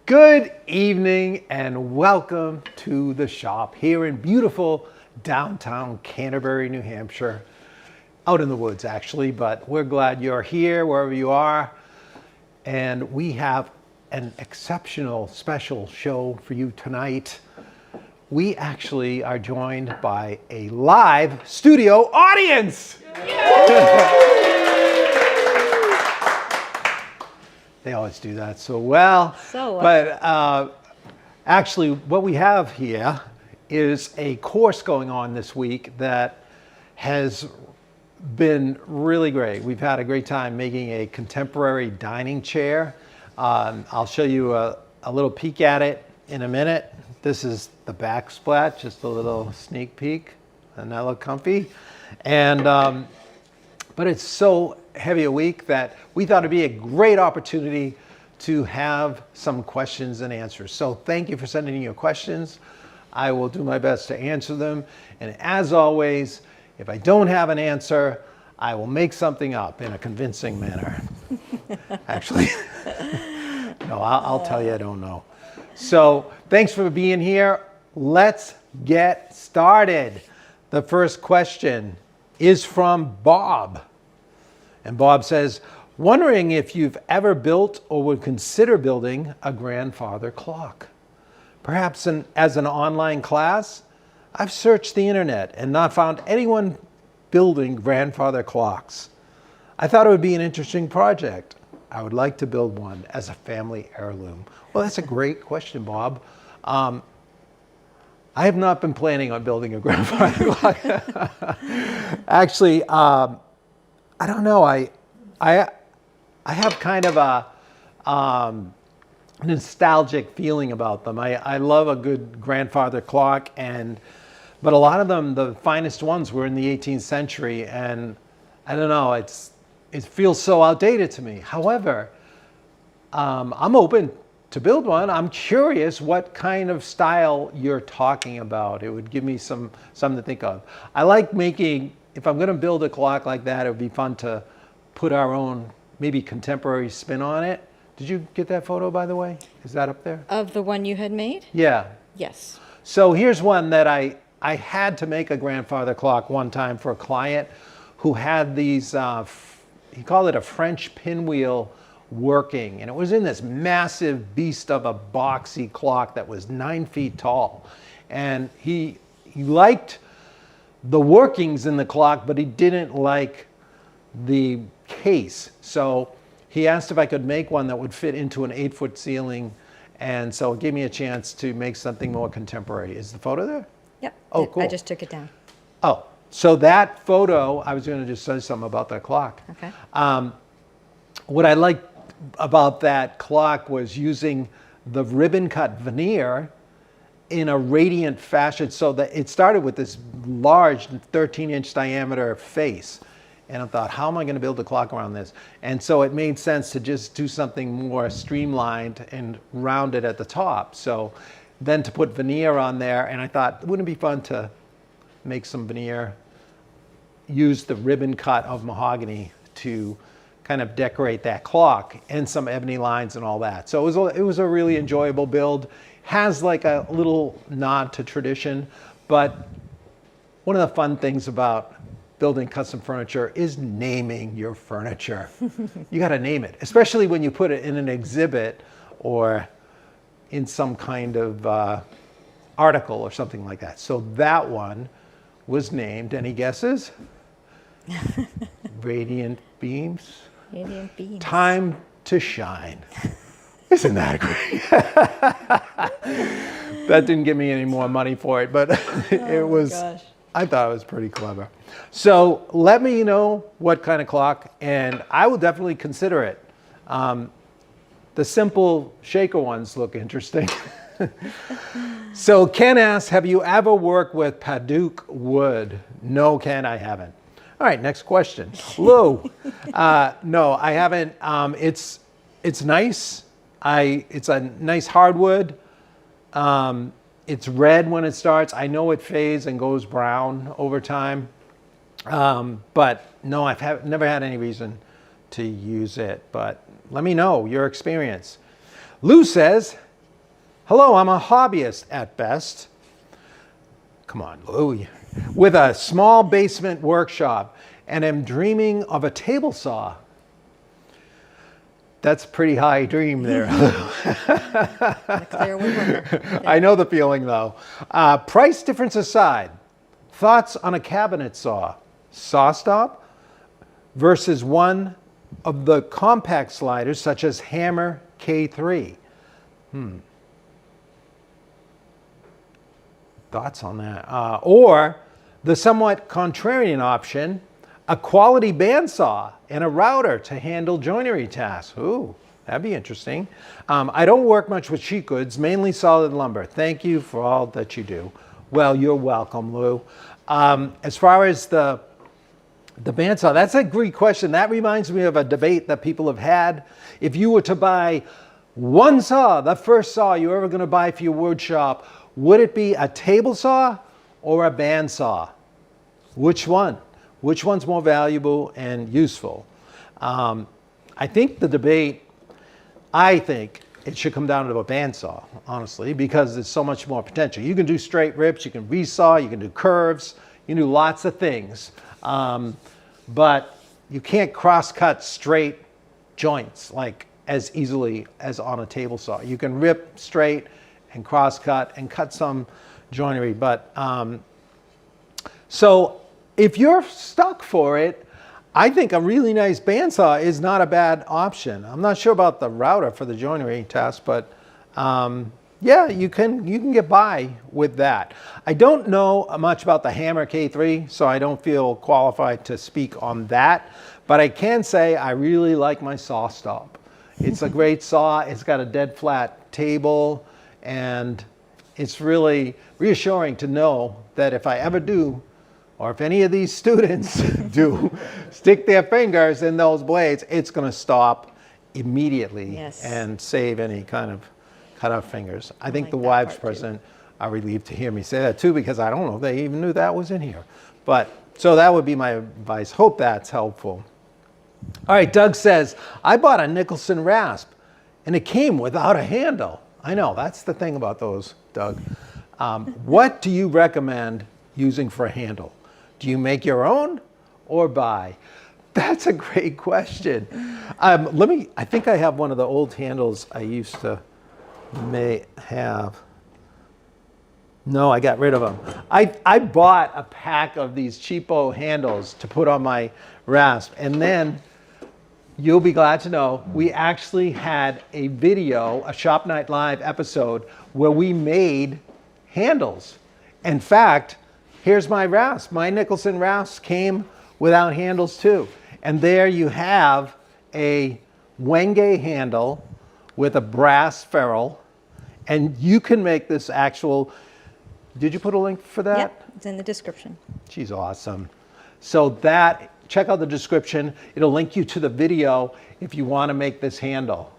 Good evening and welcome to the shop here in beautiful downtown Canterbury, New Hampshire. Out in the woods actually, but we're glad you're here wherever you are. And we have an exceptional special show for you tonight. We actually are joined by a live studio audience. They always do that so well. But actually what we have here is a course going on this week that has been really great. We've had a great time making a contemporary dining chair. I'll show you a little peek at it in a minute. This is the back splat, just a little sneak peek, and that look comfy. And but it's so heavy a week that we thought it'd be a great opportunity to have some questions and answers. So thank you for sending in your questions. I will do my best to answer them. And as always, if I don't have an answer, I will make something up in a convincing manner. Actually, no, I'll tell you I don't know. So thanks for being here. Let's get started. The first question is from Bob. And Bob says, wondering if you've ever built or would consider building a grandfather clock. Perhaps as an online class? I've searched the internet and not found anyone building grandfather clocks. I thought it would be an interesting project. I would like to build one as a family heirloom. Well, that's a great question, Bob. I have not been planning on building a grandfather clock. Actually, I don't know. I have kind of a nostalgic feeling about them. I love a good grandfather clock, but a lot of them, the finest ones, were in the 18th century, and I don't know. It feels so outdated to me. However, I'm open to build one. I'm curious what kind of style you're talking about. It would give me something to think of. I like making. If I'm going to build a clock like that, it would be fun to put our own, maybe contemporary spin on it. Did you get that photo, by the way? Is that up there? Of the one you had made? Yeah. Yes. So here's one that I had to make a grandfather clock one time for a client who had these, he called it a French pinwheel working. And it was in this massive beast of a boxy clock that was 9 feet tall. And he liked the workings in the clock, but he didn't like the case. So he asked if I could make one that would fit into an 8-foot ceiling. And so it gave me a chance to make something more contemporary. Is the photo there? Yep. Oh, cool. I just took it down. Oh, so that photo, I was going to just say something about that clock. Okay. What I liked about that clock was using the ribbon cut veneer in a radiant fashion, so that it started with this large 13-inch diameter face. And I thought, how am I going to build a clock around this? And so it made sense to just do something more streamlined and rounded at the top. So then to put veneer on there, and I thought, wouldn't it be fun to make some veneer, use the ribbon cut of mahogany to kind of decorate that clock, and some ebony lines and all that. So it was a really enjoyable build. Has like a little nod to tradition, but one of the fun things about building custom furniture is naming your furniture. You got to name it, especially when you put it in an exhibit or in some kind of article or something like that. So that one was named, any guesses? Radiant Beams. Radiant Beams. Time to shine. Isn't that great? That didn't give me any more money for it, but it was, gosh. I thought it was pretty clever. So let me know what kind of clock, and I will definitely consider it. The simple shaker ones look interesting. So Ken asks, have you ever worked with Paduk wood? No, Ken, I haven't. All right, next question. Lou. No, I haven't. It's nice. It's a nice hardwood. It's red when it starts. I know it fades and goes brown over time. But no, I've never had any reason to use it. But let me know your experience. Lou says, Hello, I'm a hobbyist at best. Come on, Lou. With a small basement workshop and am dreaming of a table saw. That's a pretty high dream there. I know the feeling though. Price difference aside, thoughts on a cabinet saw. Saw stop versus one of the compact sliders such as Hammer K3. Thoughts on that? Or the somewhat contrarian option, a quality bandsaw and a router to handle joinery tasks. Ooh, that'd be interesting. I don't work much with sheet goods, mainly solid lumber. Thank you for all that you do. Well, you're welcome, Lou. As far as the bandsaw, that's a great question. That reminds me of a debate that people have had. If you were to buy one saw, the first saw you're ever going to buy for your wood shop, would it be a table saw or a bandsaw? Which one? Which one's more valuable and useful? I think the debate, I think it should come down to a bandsaw, honestly, because there's so much more potential. You can do straight rips, you can resaw, you can do curves, you can do lots of things. But you can't cross-cut straight joints like as easily as on a table saw. You can rip straight and cross-cut and cut some joinery. But so if you're stuck for it, I think a really nice bandsaw is not a bad option. I'm not sure about the router for the joinery test, but yeah, you can get by with that. I don't know much about the Hammer K3, so I don't feel qualified to speak on that. But I can say I really like my saw stop. It's a great saw. It's got a dead flat table, and it's really reassuring to know that if I ever do, or if any of these students do, stick their fingers in those blades, it's going to stop immediately and save any kind of cut off fingers. I think the wives present are relieved to hear me say that too, because I don't know if they even knew that was in here. But so that would be my advice. Hope that's helpful. All right, Doug says, I bought a Nicholson rasp and it came without a handle. I know, that's the thing about those, Doug. What do you recommend using for a handle? Do you make your own or buy? That's a great question. I think I have one of the old handles I used to have. No, I got rid of them. I bought a pack of these cheapo handles to put on my rasp, and then you'll be glad to know we actually had a video, a Shop Night Live episode, where we made handles. In fact, here's my rasp. My Nicholson rasp came without handles too. And there you have a Wenge handle with a brass ferrule, and you can make this actual. Did you put a link for that? Yep, it's in the description. She's awesome. So that, check out the description. It'll link you to the video if you want to make this handle.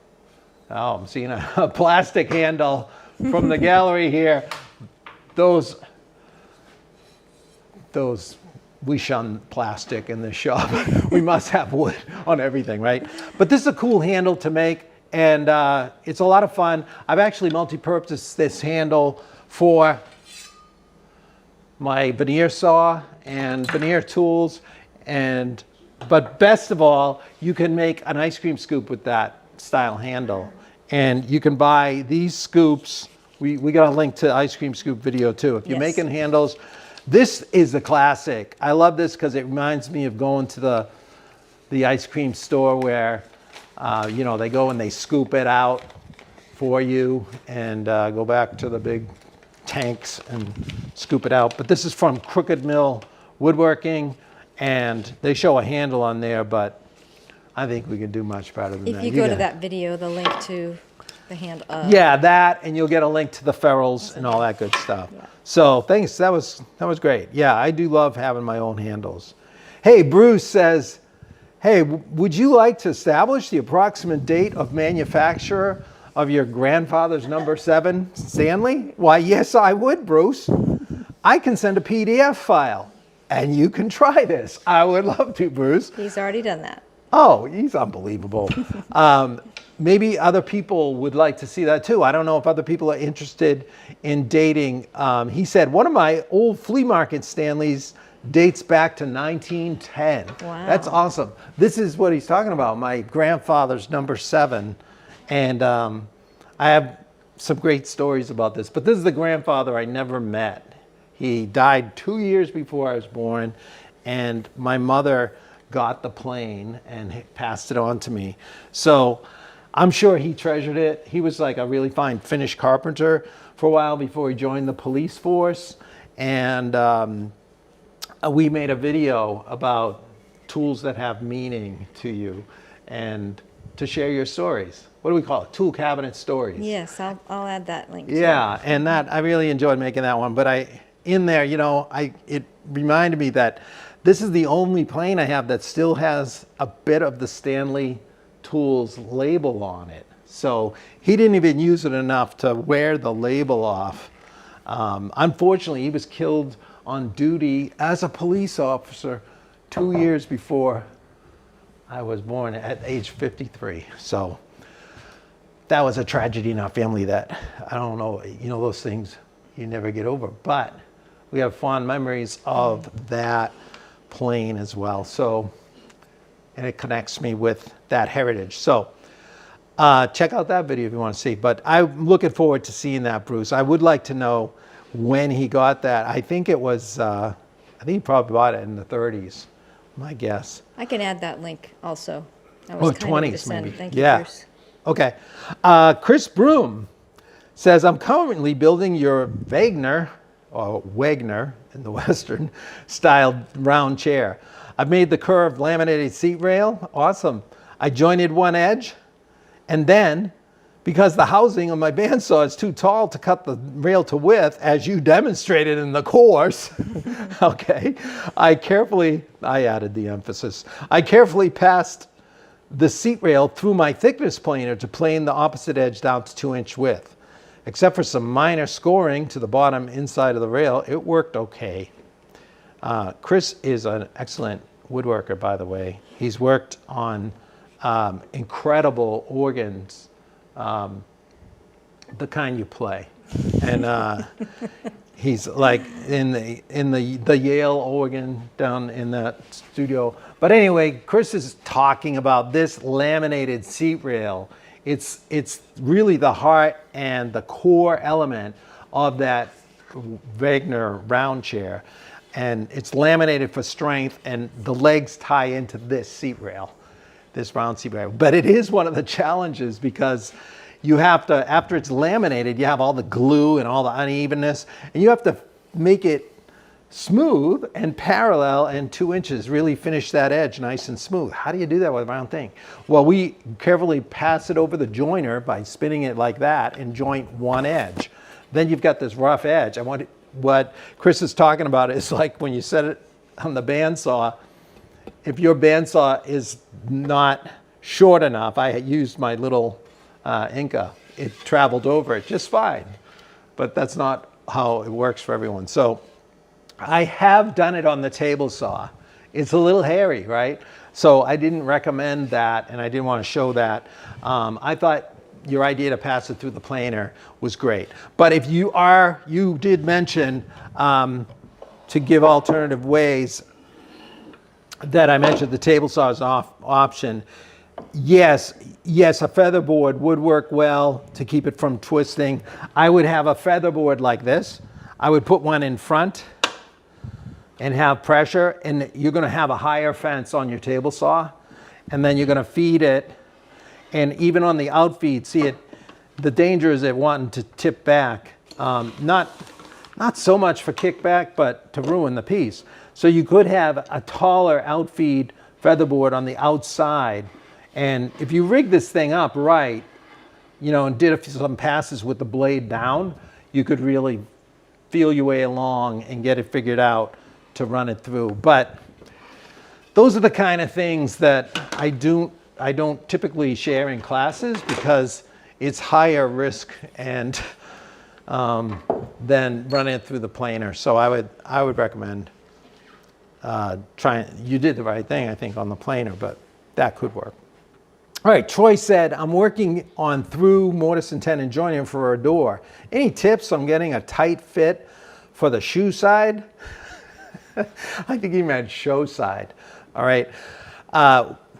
Oh, I'm seeing a plastic handle from the gallery here. Those, we shun plastic in this shop. We must have wood on everything, right? But this is a cool handle to make, and it's a lot of fun. I've actually multi-purposed this handle for my veneer saw and veneer tools, but best of all, you can make an ice cream scoop with that style handle. And you can buy these scoops. We got a link to ice cream scoop video too. If you're making handles, this is the classic. I love this because it reminds me of going to the ice cream store where you know, they go and they scoop it out for you and go back to the big tanks and scoop it out. But this is from Crooked Mill Woodworking, and they show a handle on there, but I think we can do much better than that. If you go to that video, the link to the handle. Yeah, that, and you'll get a link to the ferrules and all that good stuff. Yeah. So thanks, that was great. Yeah, I do love having my own handles. Hey, Bruce says, hey, would you like to establish the approximate date of manufacture of your grandfather's number 7 Stanley? Why, yes, I would, Bruce. I can send a PDF file, and you can try this. I would love to, Bruce. He's already done that. Oh, he's unbelievable. maybe other people would like to see that too. I don't know if other people are interested in dating. He said, one of my old flea market Stanleys dates back to 1910. Wow. That's awesome. This is what he's talking about, my grandfather's number 7. And I have some great stories about this, but this is the grandfather I never met. He died 2 years before I was born, and my mother got the plane and passed it on to me. So I'm sure he treasured it. He was like a really fine Finnish carpenter for a while before he joined the police force. And we made a video about tools that have meaning to you and to share your stories. What do we call it? Tool cabinet stories. Yes, I'll add that link. Yeah, and that I really enjoyed making that one. But in there, it reminded me that this is the only plane I have that still has a bit of the Stanley Tools label on it. So he didn't even use it enough to wear the label off. Unfortunately, he was killed on duty as a police officer 2 years before I was born at age 53. So that was a tragedy in our family that I don't know, those things you never get over. But we have fond memories of that plane as well. So, and it connects me with that heritage. So check out that video if you want to see. But I'm looking forward to seeing that, Bruce. I would like to know when he got that. I think it was, I think he probably bought it in the 30s, my guess. I can add that link also. I Oh, was kind of 20s to send. maybe. Thank you, Yeah. Bruce. Okay. Chris Broom says, I'm currently building your Wagner, or Wagner in the Western, styled round chair. I've made the curved laminated seat rail. Awesome. I jointed one edge, and then, because the housing on my bandsaw is too tall to cut the rail to width, as you demonstrated in the course, okay, I added the emphasis. I carefully passed the seat rail through my thickness planer to plane the opposite edge down to 2-inch width. Except for some minor scoring to the bottom inside of the rail, it worked okay. Chris is an excellent woodworker, by the way. He's worked on incredible organs, the kind you play. And he's like in the Yale organ down in that studio. But anyway, Chris is talking about this laminated seat rail. It's really the heart and the core element of that Wagner round chair. And it's laminated for strength, and the legs tie into this seat rail, this round seat rail. But it is one of the challenges because you have to, after it's laminated, you have all the glue and all the unevenness, and you have to make it smooth and parallel and 2 inches, really finish that edge nice and smooth. How do you do that with a round thing? Well, we carefully pass it over the joiner by spinning it like that and joint one edge. Then you've got this rough edge. What Chris is talking about is like when you set it on the bandsaw, if your bandsaw is not short enough, I used my little Inca, it traveled over it just fine. But that's not how it works for everyone. So I have done it on the table saw. It's a little hairy, right? So I didn't recommend that, and I didn't want to show that. I thought your idea to pass it through the planer was great. But if you did mention to give alternative ways that I mentioned the table saw is an option. Yes, a featherboard would work well to keep it from twisting. I would have a featherboard like this. I would put one in front and have pressure, and you're going to have a higher fence on your table saw, and then you're going to feed it, and even on the outfeed, see it, the danger is it wanting to tip back, not so much for kickback, but to ruin the piece. So you could have a taller outfeed featherboard on the outside, and if you rig this thing up right, and did some passes with the blade down, you could really feel your way along and get it figured out to run it through. But those are the kind of things that I don't typically share in classes because it's higher risk and than running it through the planer. So I would recommend trying. You did the right thing, I think, on the planer, but that could work. All right, Troy said, I'm working on through mortise and tenon joinery for a door. Any tips on getting a tight fit for the shoe side? I think he meant show side. All right.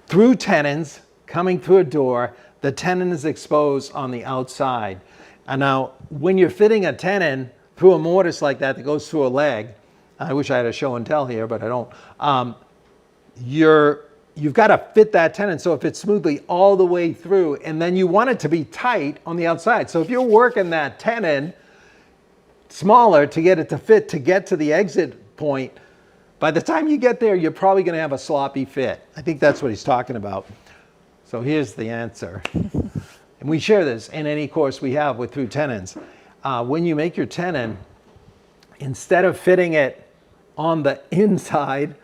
Through tenons, coming through a door, the tenon is exposed on the outside. And now, when you're fitting a tenon through a mortise like that goes through a leg, I wish I had a show and tell here, but I don't. You've got to fit that tenon so it fits smoothly all the way through, and then you want it to be tight on the outside. So if you're working that tenon smaller to get it to fit to get to the exit point, by the time you get there, you're probably going to have a sloppy fit. I think that's what he's talking about. So here's the answer. And we share this in any course we have with through tenons. When you make your tenon, instead of fitting it on the inside,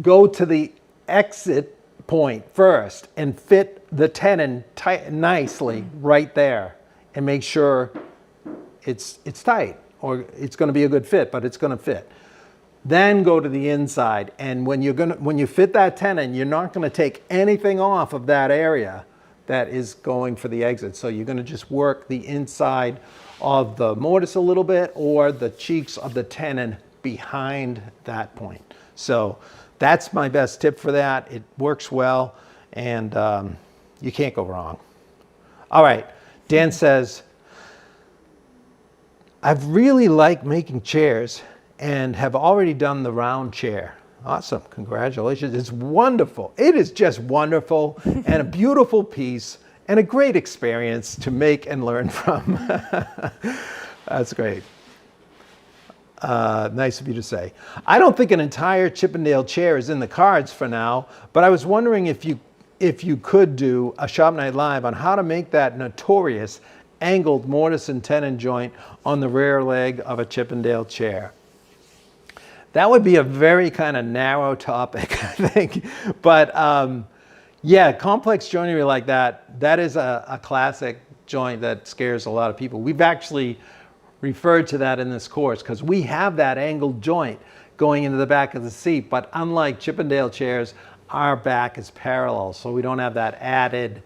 go to the exit point first and fit the tenon tight, nicely right there, and make sure it's tight, or it's going to be a good fit, but it's going to fit. Then go to the inside, and when you fit that tenon, you're not going to take anything off of that area that is going for the exit. So you're going to just work the inside of the mortise a little bit, or the cheeks of the tenon behind that point. So that's my best tip for that. It works well, and you can't go wrong. All right, Dan says, I've really liked making chairs and have already done the round chair. Awesome, congratulations. It's wonderful. It is just wonderful and a beautiful piece and a great experience to make and learn from. That's great. Nice of you to say. I don't think an entire Chippendale chair is in the cards for now, but I was wondering if you could do a Shop Night Live on how to make that notorious angled mortise and tenon joint on the rear leg of a Chippendale chair. That would be a very kind of narrow topic, I think. But yeah, complex joinery like that, that is a classic joint that scares a lot of people. We've actually referred to that in this course because we have that angled joint going into the back of the seat, but unlike Chippendale chairs, our back is parallel, so we don't have that added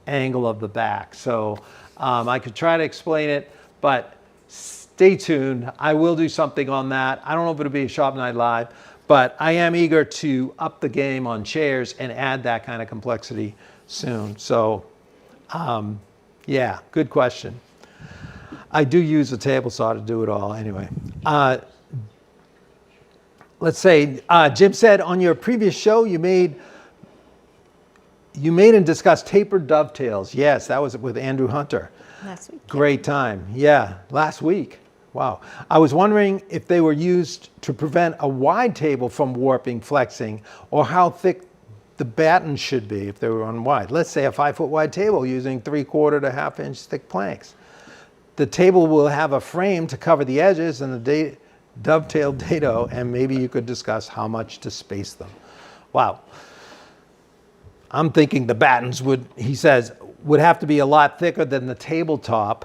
angle of the back. So I could try to explain it, but stay tuned. I will do something on that. I don't know if it'll be a Shop Night Live, but I am eager to up the game on chairs and add that kind of complexity soon. So yeah, good question. I do use a table saw to do it all anyway. Let's say, Jim said on your previous show you made and discussed tapered dovetails. Yes, that was with Andrew Hunter. Last week. Great time. Yeah, last week. Wow. I was wondering if they were used to prevent a wide table from warping, flexing, or how thick the battens should be if they were on wide. Let's say a 5-foot wide table using 3/4 to 1/2 inch thick planks. The table will have a frame to cover the edges and the dovetailed dado, and maybe you could discuss how much to space them. Wow. I'm thinking the battens would, he says, would have to be a lot thicker than the tabletop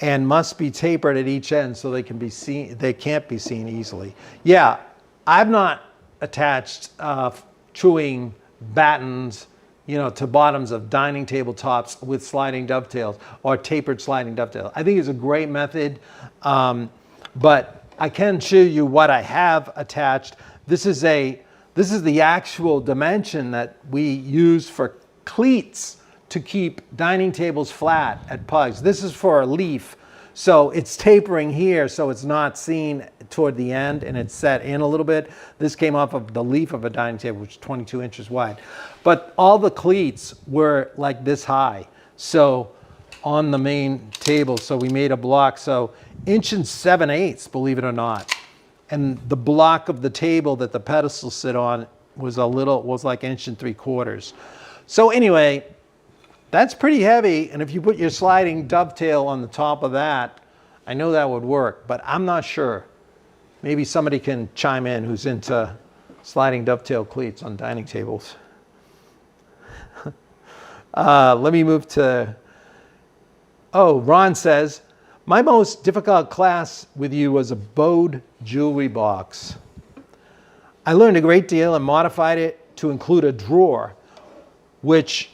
and must be tapered at each end so they can be seen, they can't be seen easily. Yeah, I've not attached truing battens, you know, to bottoms of dining table tops with sliding dovetails or tapered sliding dovetails. I think it's a great method, but I can show you what I have attached. This is the actual dimension that we use for cleats to keep dining tables flat at Pugs. This is for a leaf, so it's tapering here so it's not seen toward the end and it's set in a little bit. This came off of the leaf of a dining table, which is 22 inches wide. But all the cleats were like this high, so on the main table, so we made a block, so 1 7/8, believe it or not. And the block of the table that the pedestals sit on was like 1 3/4. So anyway, that's pretty heavy, and if you put your sliding dovetail on the top of that, I know that would work, but I'm not sure. Maybe somebody can chime in who's into sliding dovetail cleats on dining tables. Let me move to, Ron says, my most difficult class with you was a bowed jewelry box. I learned a great deal and modified it to include a drawer, which,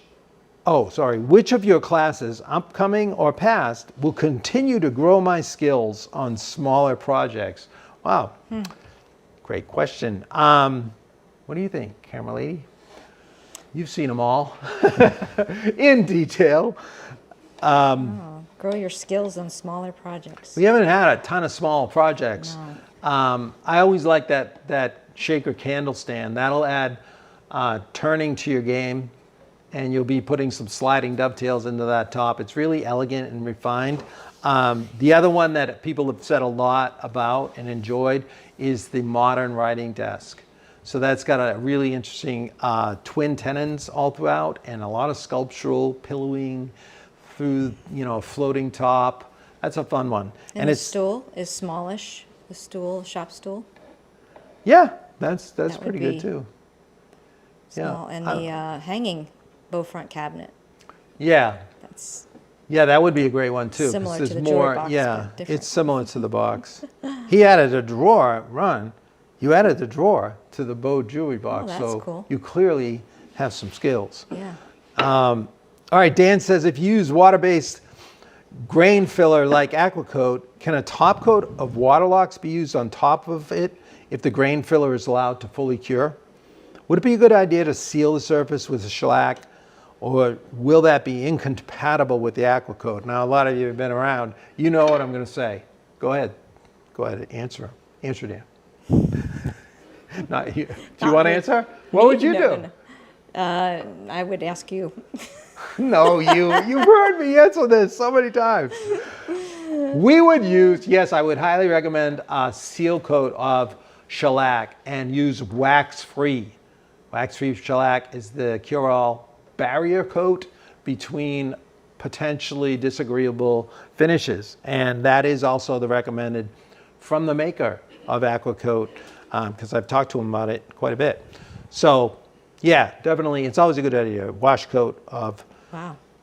which of your classes, upcoming or past, will continue to grow my skills on smaller projects? Wow. Great question. What do you think, camera lady? You've seen them all in detail. Grow your skills on smaller projects. We haven't had a ton of small projects. No. I always like that shaker candle stand. That'll add turning to your game, and you'll be putting some sliding dovetails into that top. It's really elegant and refined. The other one that people have said a lot about and enjoyed is the modern writing desk. So that's got a really interesting twin tenons all throughout, and a lot of sculptural pillowing through, a floating top. That's a fun one. And the stool is smallish. The stool, shop stool. Yeah, that's That pretty would good too. Small. Yeah. And the hanging bow front cabinet. Yeah. That's That would be a great one too. 'cause similar to there's the more, jewelry box, yeah, but different. it's similar to the box. He added a drawer, you added the drawer to the bow jewelry box. that's so cool. you clearly have some skills. Yeah. All right, Dan says, if you use water-based grain filler like Aquacoat, can a top coat of Waterlox be used on top of it if the grain filler is allowed to fully cure? Would it be a good idea to seal the surface with a shellac, or will that be incompatible with the Aquacoat? Now, a lot of you have been around. You know what I'm going to say. Go ahead. Go ahead, answer. Answer, Dan. Not you. Do you want to answer? What would you do? I would ask you. No, you've heard me answer this so many times. We would use, yes, I would highly recommend a seal coat of shellac and use wax-free. Wax-free shellac is the cure-all barrier coat between potentially disagreeable finishes. And that is also the recommended from the maker of Aquacoat, because I've talked to him about it quite a bit. So, yeah, definitely, it's always a good idea. Wash coat of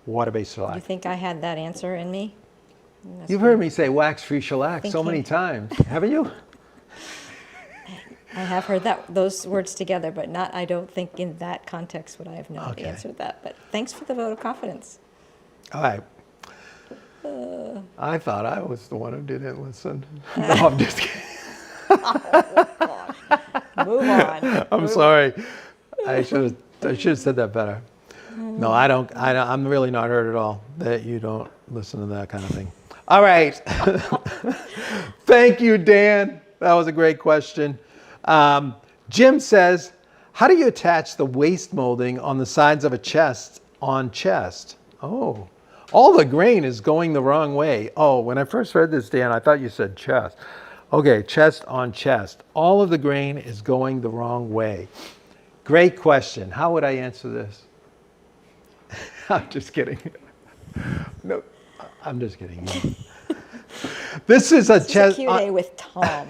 water-based shellac. You think I had that answer in me? You've heard me say wax-free shellac so many times, haven't you? I have heard those words together, but not, I don't think in that context would I have not answered that. But thanks for the vote of confidence. All right. I thought I was the one who didn't listen. No, I'm just kidding. Oh, gosh. Move on. I'm sorry. I should have said that better. No, I'm really not hurt at all that you don't listen to that kind of thing. All right. Thank you, Dan. That was a great question. Jim says, how do you attach the waist molding on the sides of a chest on chest? Oh, all the grain is going the wrong way. Oh, when I first read this, Dan, I thought you said chest. Okay, chest on chest. All of the grain is going the wrong way. Great question. How would I answer this? I'm just kidding. No, I'm just kidding. This is a chest. Q&A with Tom.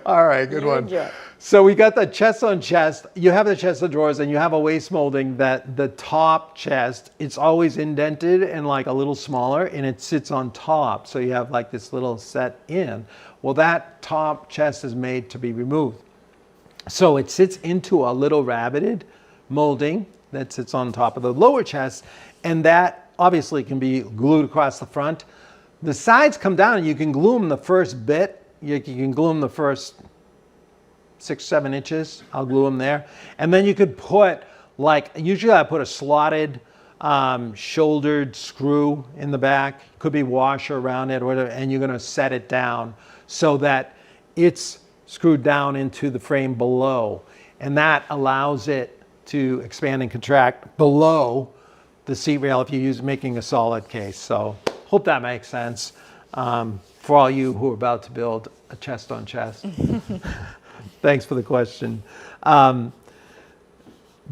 All right, good one. Enjoy. So we got the chest on chest. You have the chest of drawers, and you have a waist molding that the top chest, it's always indented and like a little smaller, and it sits on top. So you have like this little set in. Well, that top chest is made to be removed. So it sits into a little rabbeted molding that sits on top of the lower chest, and that obviously can be glued across the front. The sides come down, and you can glue them the first bit. You can glue them the first 6-7 inches. I'll glue them there. And then you could put, like, usually I put a slotted shouldered screw in the back. Could be washer around it or whatever, and you're going to set it down so that it's screwed down into the frame below. And that allows it to expand and contract below the seat rail if you use making a solid case. So hope that makes sense for all you who are about to build a chest on chest. Thanks for the question.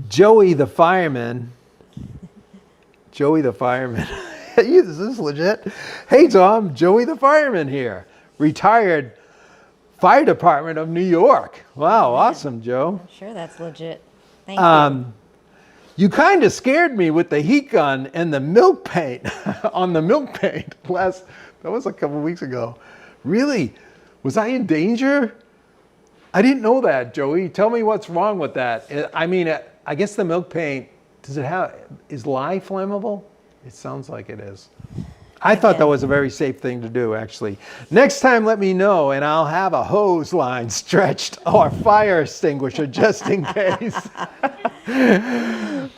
Joey the fireman. Is this legit? Hey Tom, Joey the fireman here. Retired fire department of New York. Wow, awesome, Joe. I'm sure that's legit. Thank you. You kind of scared me with the heat gun and the milk paint on the milk paint that was a couple weeks ago. Really? Was I in danger? I didn't know that, Joey. Tell me what's wrong with that. I mean, I guess the milk paint, is lye flammable? It sounds like it is. I thought that was a very safe thing to do, actually. Next time, let me know, and I'll have a hose line stretched or fire extinguisher just in case.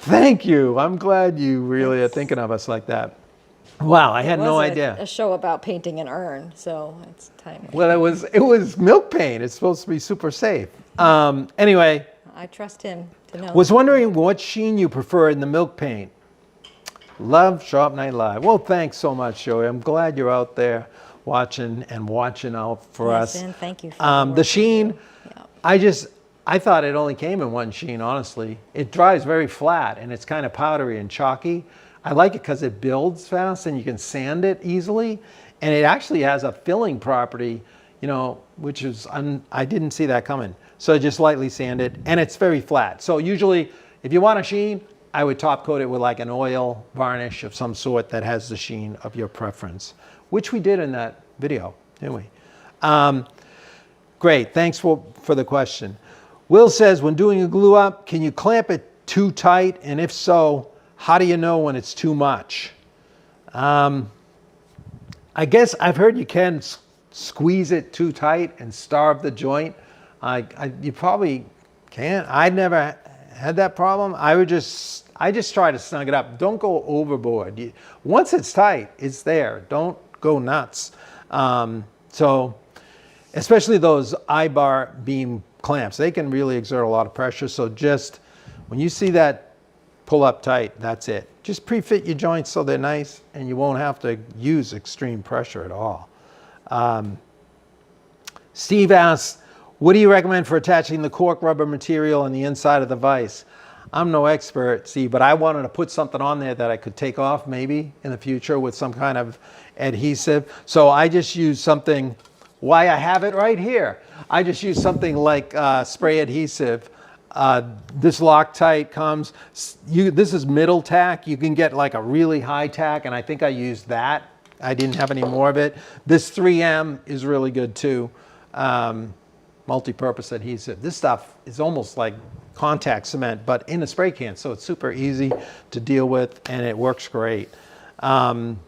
Thank you. I'm glad you really are thinking of us like that. Wow, I had no idea. A show about painting an urn, so it's timely. Well, it was milk paint. It's supposed to be super safe. Anyway. I trust him to know. Was wondering what sheen you prefer in the milk paint. Love Shop Night Live. Well, thanks so much, Joey. I'm glad you're out there watching out for us. And thank you for the sheen. Yeah. I thought it only came in one sheen, honestly. It dries very flat and it's kind of powdery and chalky. I like it because it builds fast and you can sand it easily. And it actually has a filling property, which is, I didn't see that coming. So just lightly sand it and it's very flat. So usually if you want a sheen, I would top coat it with like an oil varnish of some sort that has the sheen of your preference, which we did in that video, didn't we? Great, thanks for the question. Will says, when doing a glue up, can you clamp it too tight? And if so, how do you know when it's too much? I guess I've heard you can squeeze it too tight and starve the joint. You probably can't. I never had that problem. I just try to snug it up. Don't go overboard. Once it's tight, it's there. Don't go nuts. So especially those I-bar beam clamps, they can really exert a lot of pressure. So just when you see that pull up tight, that's it. Just pre-fit your joints so they're nice and you won't have to use extreme pressure at all. Steve asks, what do you recommend for attaching the cork rubber material on the inside of the vise? I'm no expert, Steve, but I wanted to put something on there that I could take off maybe in the future with some kind of adhesive. So I just use something, why I have it right here. I just use something like spray adhesive. This Loctite comes, this is middle tack. You can get like a really high tack, and I think I used that. I didn't have any more of it. This 3M is really good too. Multi-purpose adhesive. This stuff is almost like contact cement, but in a spray can, so it's super easy to deal with, and it works great. And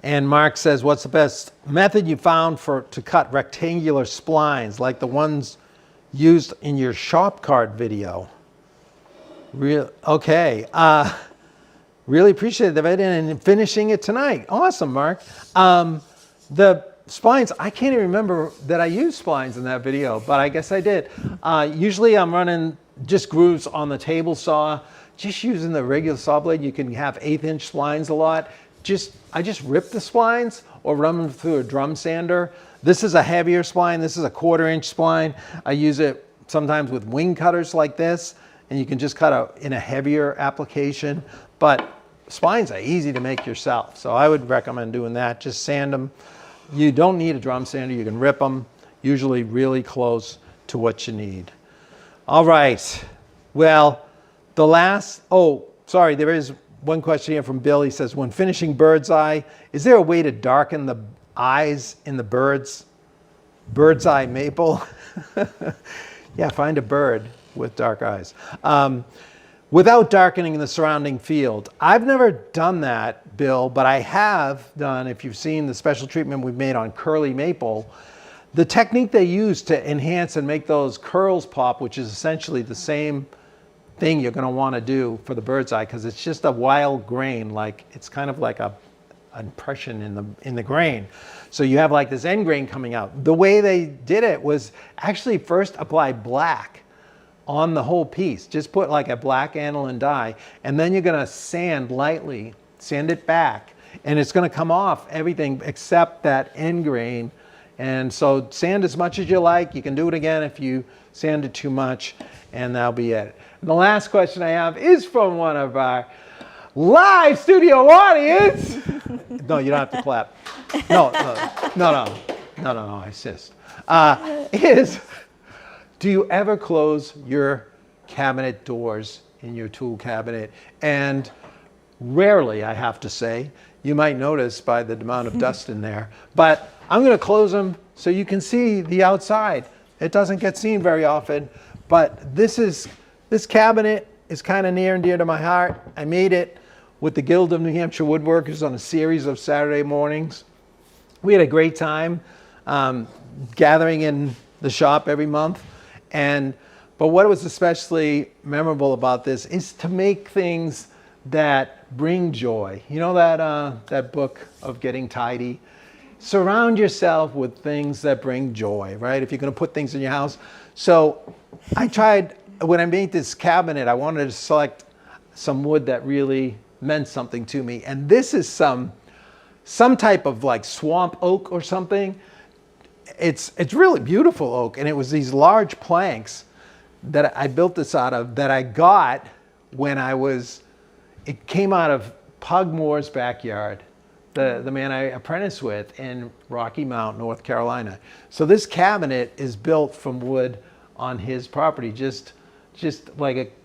Mark says, what's the best method you found to cut rectangular splines like the ones used in your shop cart video? Okay. Really appreciate it and finishing it tonight. Awesome, Mark. The splines, I can't even remember that I used splines in that video, but I guess I did. Usually I'm running just grooves on the table saw, just using the regular saw blade. You can have 1/8" splines a lot. I just rip the splines or run them through a drum sander. This is a heavier spline. This is a 1/4" spline. I use it sometimes with wing cutters like this, and you can just cut in a heavier application. But splines are easy to make yourself, so I would recommend doing that. Just sand them. You don't need a drum sander. You can rip them, usually really close to what you need. All right. Well, there is one question here from Bill. He says, when finishing bird's eye, is there a way to darken the eyes in the bird's eye maple? Yeah, find a bird with dark eyes. Without darkening the surrounding field. I've never done that, Bill, but I have done, if you've seen the special treatment we've made on curly maple, the technique they use to enhance and make those curls pop, which is essentially the same thing you're going to want to do for the bird's eye, because it's just a wild grain, like it's kind of like an impression in the grain. So you have like this end grain coming out. The way they did it was actually first apply black on the whole piece. Just put like a black aniline dye, and then you're going to sand lightly, sand it back, and it's going to come off everything except that end grain. And so sand as much as you like. You can do it again if you sand it too much, and that'll be it. And the last question I have is from one of our live studio audience. No, you don't have to clap. No, I insist. Do you ever close your cabinet doors in your tool cabinet? And rarely, I have to say. You might notice by the amount of dust in there. But I'm going to close them so you can see the outside. It doesn't get seen very often, but this is This cabinet is kind of near and dear to my heart. I made it with the Guild of New Hampshire Woodworkers on a series of Saturday mornings. We had a great time gathering in the shop every month. But what was especially memorable about this is to make things that bring joy. You know that book of Getting Tidy? Surround yourself with things that bring joy, right? If you're going to put things in your house. So I tried, when I made this cabinet, I wanted to select some wood that really meant something to me. And this is some type of like swamp oak or something. It's really beautiful oak. And it was these large planks that I built this out of that I got when it came out of Pug Moore's backyard, the man I apprenticed with in Rocky Mount, North Carolina. So this cabinet is built from wood on his property, just like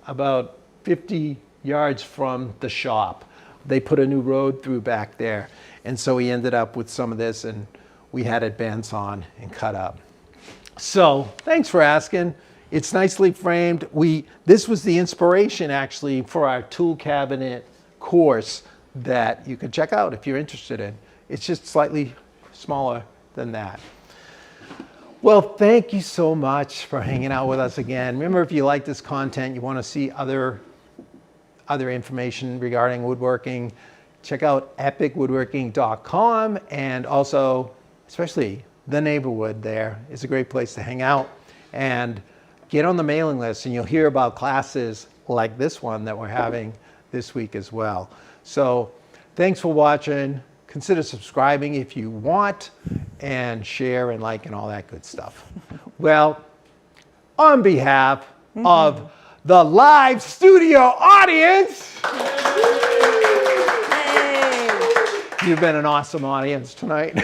about 50 yards from the shop. They put a new road through back there. And so we ended up with some of this, and we had it bandsawn and cut up. So thanks for asking. It's nicely framed. This was the inspiration actually for our tool cabinet course that you can check out if you're interested in. It's just slightly smaller than that. Well, thank you so much for hanging out with us again. Remember, if you like this content, you want to see other information regarding woodworking, check out epicwoodworking.com, and also, especially the neighborhood there is a great place to hang out. And get on the mailing list, and you'll hear about classes like this one that we're having this week as well. So thanks for watching. Consider subscribing if you want, and share and like and all that good stuff. Well, on behalf of the live studio audience, you've been an awesome audience tonight.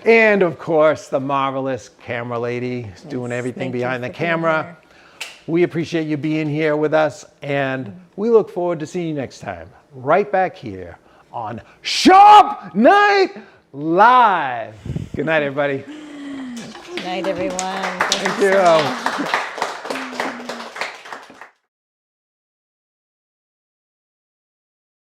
And of course, the marvelous camera lady is doing everything behind the camera. We appreciate you being here with us, and we look forward to seeing you next time, right back here on Shop Night Live. Good night, everybody. Good night, everyone. Thank you.